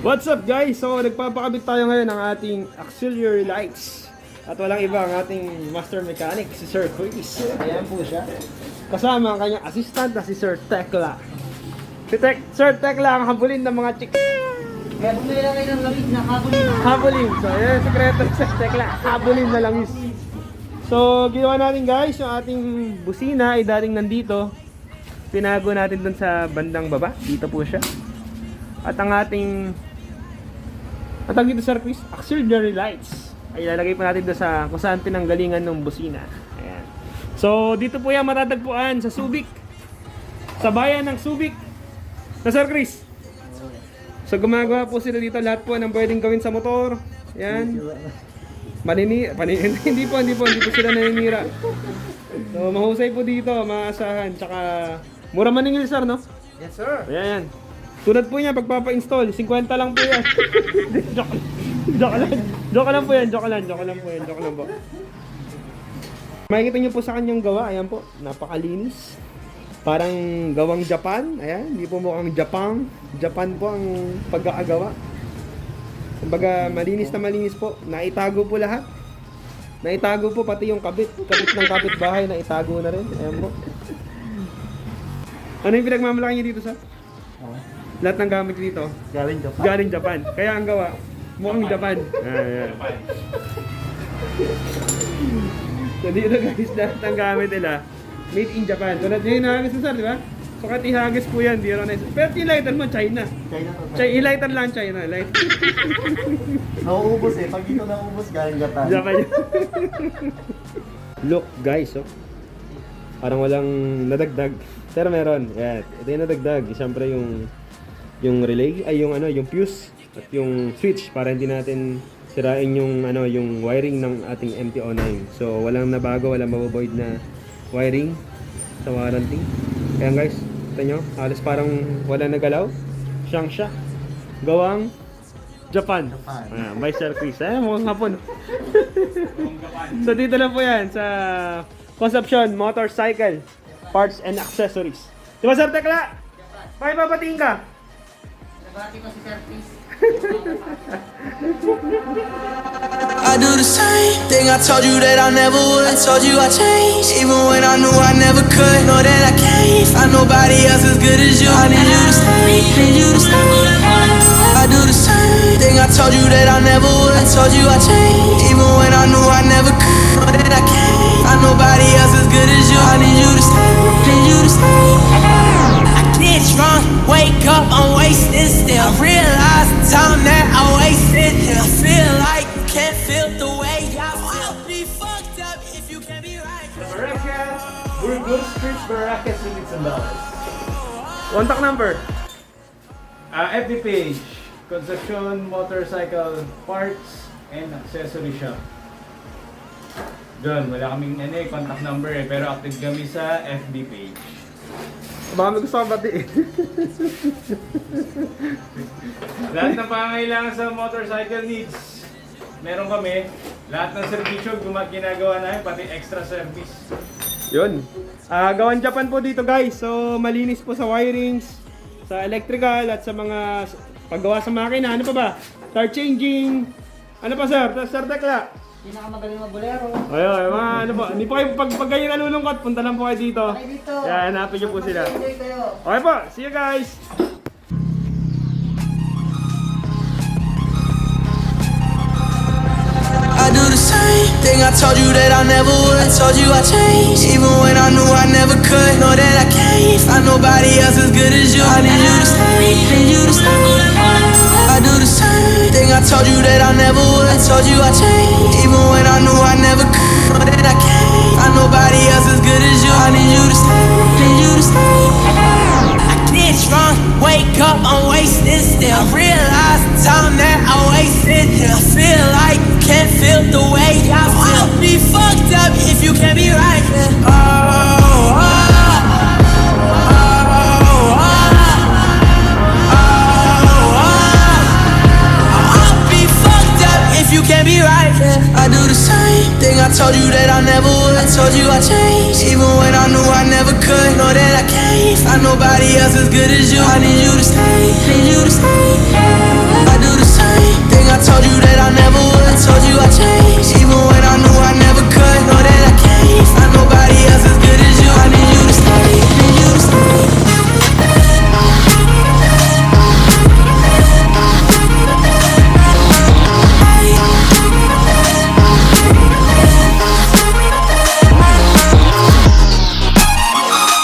What's up guys? So nagpapakabit tayo ngayon ng ating auxiliary lights. At walang iba ang ating master mechanic, si Sir Chris. Ayan po siya. Kasama ang kanyang assistant na si Sir Tekla. Sir Tekla ang habulin ng mga chicks. Kaya bumili lang kayo ng langis na habulin. Habulin. So ayan, sekreto ni Sir Tekla. Habulin na langis. So ginawa natin guys, yung ating busina ay dating nandito. Pinago natin dun sa bandang baba. Dito po siya. At ang ating dito Sir Chris, auxiliary lights ay ilalagay pa natin doon sa kung saan pinanggalingan ng busina. Ayan. So dito po yan matatagpuan sa Subic, sa bayan ng Subic na Sir Chris. So gumagawa po sila dito lahat po ng pwedeng gawin sa motor. Ayan. Hindi po sila naninira. So mahusay po dito, maasahan. Tsaka mura maningil sir, no? Yes sir. Ayan. Tulad po niya, pagpapa-install, 50 lang po yan. Joke lang po yan. Makikita niyo po sa kanyang gawa, ayan po, napakalinis. Parang gawang Japan, ayan, hindi po mukhang Japan. Japan po ang pagkakagawa. Kumbaga, malinis na malinis po. Naitago po lahat. Naitago po pati yung kabit ng kapitbahay, naitago na rin. Ayan po. Ano yung pinagmamalaki niyo dito, sir? Lahat ng gamit dito galing Japan. Kaya ang gawa mukhang Japan. Ayan. So dito guys, lahat ng gamit nila made in Japan. Tulad yung hinahagis mo sir, di ba? So kahit ihagis po yan, di rin nice. Pero i-lighter mo, China. I-lighter lang China. Nauubos eh. Pag dito nauubos, galing Japan. Look guys, oh. Parang walang nadagdag. Pero meron. Yan. Ito yung nadagdag. Siyempre yung relay ay yung fuse at yung switch para hindi natin sirain yung wiring ng ating Mt09. So walang nabago, walang mabovoid na wiring sa warranty. Kaya guys, kita nyo, halos parang wala nagalaw. Siyang siya. Gawang Japan. By Sir Chris. Mukhang hapon. So dito lang po yan sa Concepcion Motorcycle Parts and Accessories. Di ba Sir Tekla? Pakipapatiin ka. Nabati ko si Sir Chris. I do the same thing I told you that I never would. I told you I changed, even when I knew I never could. Know that I can't find nobody else as good as you. I need you to stay, need you to stay. I do the same thing I told you that I never would. I told you I changed, even when I knew I never could. Know that I can't find nobody else as good as you. I need you to stay, need you to stay. Get drunk, wake up, I'm wasted still. I realize the time that I wasted here. I feel like you can't feel the way I feel. Be fucked up if you can't be right. Baracas, Burgos Street Baracas Units and Dollars. Contact number. FB page, Concepcion Motorcycle Parts and Accessory Shop. Doon, wala kaming contact number pero active kami sa FB page. Baka may gusto kang batiin. Lahat ng pangangailangan sa motorcycle needs, meron kami. Lahat ng servisyo ginagawa namin, pati extra service. Yun. Gawan Japan po dito guys. So malinis po sa wirings, sa electrical at sa mga paggawa sa makina. Ano pa ba? Tire changing. Ano pa sir? Sir Tekla. Pinakamagaling na bolero. Ayun, mga ano po. Hindi po kayo pag kayo nalulungkot, punta lang po kayo dito. Okay dito. Yan, hanapin niyo po sila. Enjoy kayo. Okay po, see you guys. I do the same thing I told you that I never would. I told you I changed, even when I knew I never could. Know that I can't find nobody else as good as you. I need you to stay, need you to stay. I do the same thing I told you that I never would. I told you I changed, even when I knew I never could. Know that I can't find nobody else as good as you. I need you to stay, need you to stay. I get drunk, wake up, I'm wasted still. I realize the time that I wasted here. I feel like you can't feel the way I feel. Be fucked up if you can't be right. You can't be right, yeah. I do the same thing I told you that I never would. I told you I changed, even when I knew I never could. Know that I can't find nobody else as good as you. I need you to stay, need you to stay.